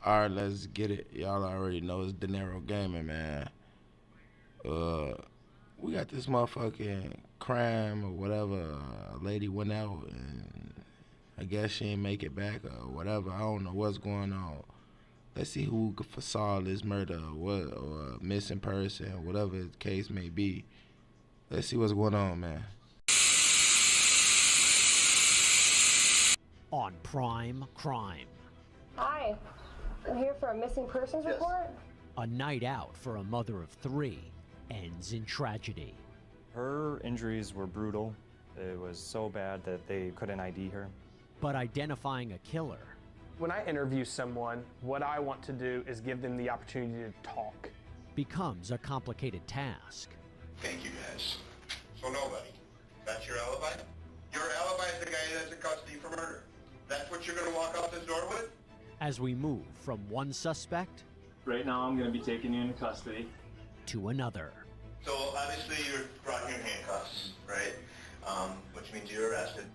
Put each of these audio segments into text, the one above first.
All right, let's get it. Y'all already know it's De Niro Gaming, man. Uh, we got this motherfucking crime or whatever. A lady went out and I guess she didn't make it back or whatever. I don't know what's going on. Let's see who could solve this murder or what or missing person, whatever the case may be. Let's see what's going on, man. On Prime Crime. Hi, I'm here for a missing persons report. A night out for a mother of three ends in tragedy. Her injuries were brutal. It was so bad that they couldn't ID her. But identifying a killer When I interview someone, what I want to do is give them the opportunity to talk. becomes a complicated task. Thank you, guys. So nobody. That's your alibi? Your alibi is the guy that's in custody for murder. That's what you're going to walk out this door with? As we move from one suspect Right now, I'm going to be taking you into custody. to another. So obviously you're brought in handcuffs, right? Which means you're arrested.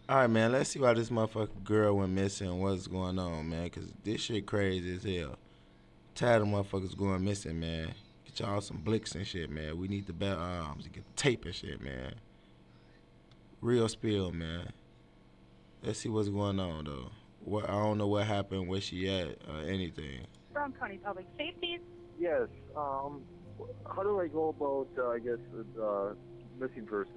All right, man. Let's see why this motherfucking girl went missing and what's going on, man. Cause this shit crazy as hell. Tired of motherfuckers going missing, man. Get y'all some blicks and shit, man. We need the bell arms to get the tape and shit, man. Real spill, man. Let's see what's going on though. What I don't know what happened, where she at, or anything. From County Public Safety. Yes. How do I go about, missing person?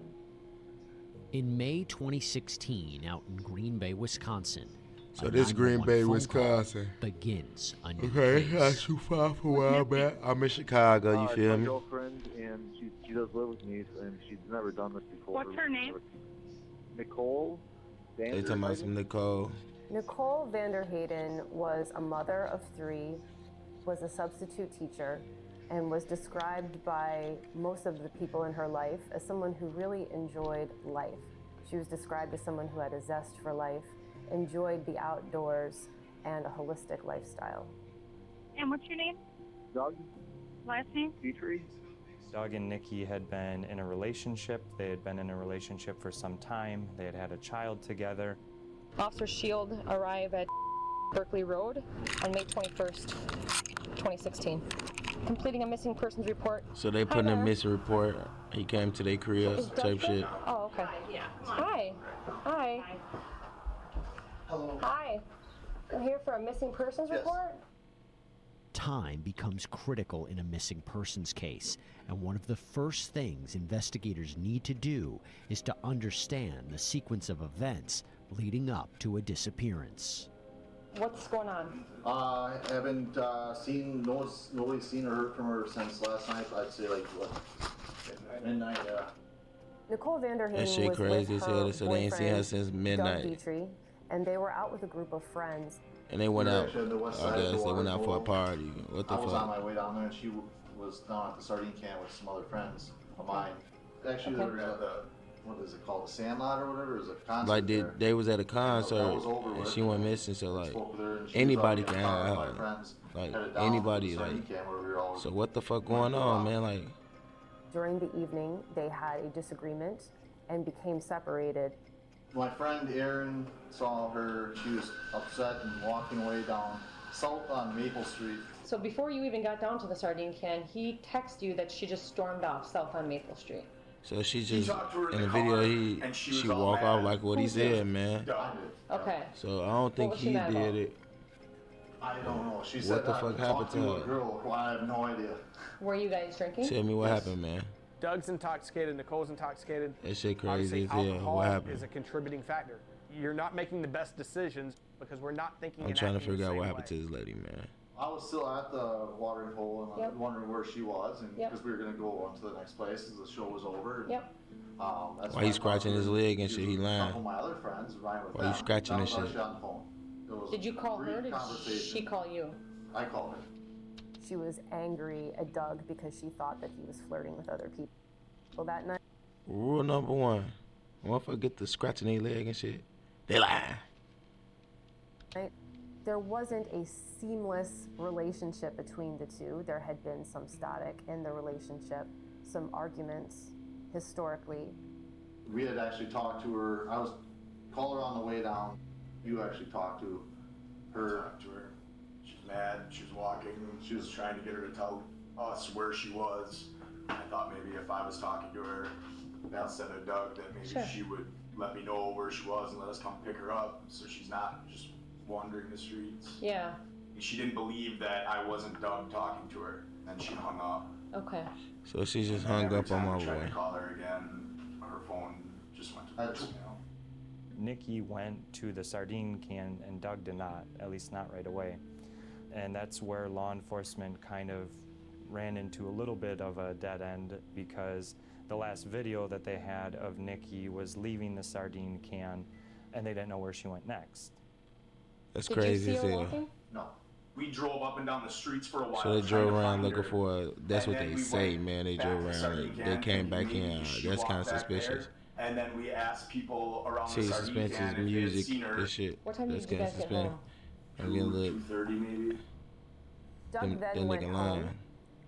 In May 2016, out in Green Bay, Wisconsin, So a this Green 911 Bay, phone Wisconsin. call begins a new Okay, case. not too far from where I'm at. I'm in Chicago, you It's feel my me? girlfriend, and she does live with me, and she's never done this before. What's her name? Nicole. They talking about some Nicole. Nicole Vanderhayden was a mother of three, was a substitute teacher, and was described by most of the people in her life as someone who really enjoyed life. She was described as someone who had a zest for life, enjoyed the outdoors, and a holistic lifestyle. And what's your name? Doug Last name? Petrie. Doug and Nikki had been in a relationship. They had been in a relationship for some time. They had had a child together. Officer Shield arrived at Berkeley Road on May 21st, 2016, completing a missing persons report. So they put in a missing report. He came to their crib, Is Doug type there? shit. Oh, okay. Hi. Hi. Hello. Hi. I'm here for a missing persons report. Time becomes critical in a missing persons case, and one of the first things investigators need to do is to understand the sequence of events leading up to a disappearance. What's going on? I haven't nobody's seen or heard from her since last night. I'd say like what, midnight. Nicole Vanderhayden That shit was crazy with as her hell. So they ain't seen her boyfriend, since Doug midnight. Petrie, and they were out with a group of friends. And they went out. Actually on the west I side of guess the they went water out for a hole. party. What the I was on fuck? my way down there, and she was down at the sardine can with some other friends of mine. Actually, they were at the what is it called, the Sandlot or whatever? It was a concert. Like there. they was at a That concert was over and with. she went missing. So like Spoke with her, and she was anybody already can in a car have with her. my friends, Like headed down anybody, to the sardine like. can where we were all So what the fuck going on, man? Like. During the evening, they had a disagreement and became separated. My friend Erin saw her. She was upset and walking away down south on Maple Street. So before you even got down to the sardine can, he texted you that she just stormed off south on Maple Street. So she just talked to her in in the the video car, and she she was all walk off mad. like what he Who did? said, man. Done. Okay. So I don't think was she he mad about? did it. I don't know. She What said the I fuck talked happened to a her? girl who I have no idea. Were you guys drinking? Tell me what happened, man. Doug's intoxicated, Nicole's intoxicated. That shit Obviously, crazy as hell. alcohol What happened? is a contributing factor. You're not making the best decisions because we're not thinking I'm and trying to acting the figure out same what happened way. to this lady, man. I was still at the watering hole and I Yep. was wondering where she was, and Yep. because we were gonna go on to the next place as the show was over. And, Yep. That's Why when he I scratching talked his to her. leg and She shit? was He with a lying. couple of my other friends, Ryan with Why you them. scratching That this was shit? actually on the phone. It was Did you call her? brief Or did conversation. she call you? I called her. She was angry at Doug because she thought that he was flirting with other people. Well, that night, Rule number one. Motherfucker get the scratching their leg and shit. They lie. there wasn't a seamless relationship between the two. There had been some static in the relationship, some arguments historically. We had actually talked to her. I was called her on the way down. You actually talked to her. Talked to her. She was mad. She was walking. She was trying to get her to tell us where she was. I thought maybe if I was talking to her instead of Doug, that maybe she would let me know where she was and let us come pick her up, so she's not just wandering the streets. Yeah. She didn't believe that I wasn't Doug talking to her, and she hung up. Okay. So she just hung up on my I tried boy. to call her again. Her phone just went to voicemail. Nikki went to the sardine can and Doug did not, at least not right away. And that's where law enforcement kind of ran into a little bit of a dead end, because the last video that they had of Nikki was leaving the sardine can and they didn't know where she went next. That's Did crazy you as see her hell. walking? No. We drove up and down the streets for a while. So they trying drove to around find looking her. for. That's And what then they we say, went man. They back drove to around. Sardine They Can, came and back maybe in. she That's kind of walked back there, suspicious. And then we asked people around See, the Sardine suspense Can is if they had music. seen her. This shit. What time That's did you getting guys get suspended. home? I'm getting lit. 2:30 maybe. Doug then went nigga home lying.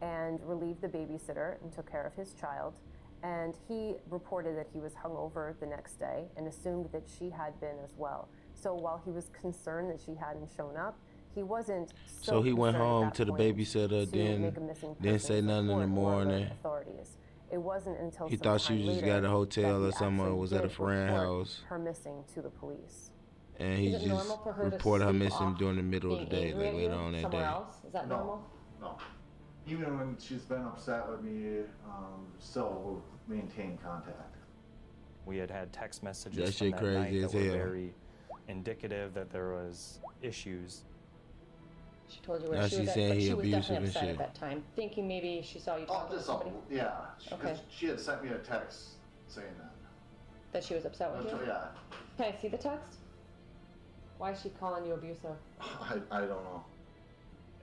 and relieved the babysitter and took care of his child. And he reported that he was hungover the next day and assumed that she had been as well. So while he was concerned that she hadn't shown up, he wasn't So he went concerned at home that to the point babysitter, to make a missing didn't say persons nothing in the report or alert morning. authorities. It wasn't until He some thought she time just later got a hotel that or he something, or actually was at a did friend's report house. her missing to the police. And he Is it just normal for her to reported her sleep missing off during the middle of the being day, angry like at later you on that somewhere day. else? Is that normal? No. Even when she's been upset with me, still will maintain contact. We had had text messages That from shit that crazy night as that were hell. very indicative that there was issues. She told you where Now she she's was at, saying but he she was abusive definitely and upset shit. at that time, thinking maybe she saw you Oh, talking to just somebody. yeah. Okay. She had sent me a text saying that. That she was upset with you? Yeah. Can I see the text? Why is she calling you abusive? I don't know.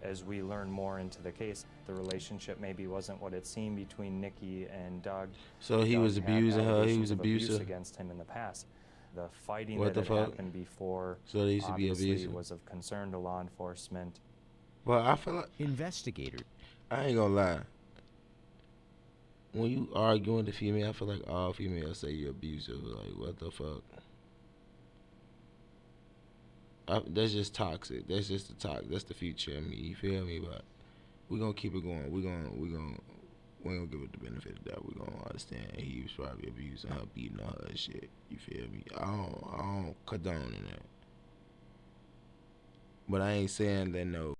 As we learn more into the case, the relationship maybe wasn't what it seemed between Nikki and Doug. So he Doug was had abusing her, he allegations was of abuse abusive? against him in the past. The fighting What that the had fuck? happened before So they used to be obviously abusive? was of concern to law enforcement. Well, I feel like Investigators. I ain't gonna lie. When you arguing with a female, I feel like all females say you're abusive. Like, what the fuck? That's just toxic. That's just the talk. That's the future of me. You feel me? But we gonna keep it going. We gonna give it the benefit of the doubt. We gonna understand he was probably abusing her, beating on her and shit. You feel me? I don't condone in that. But I ain't saying that no.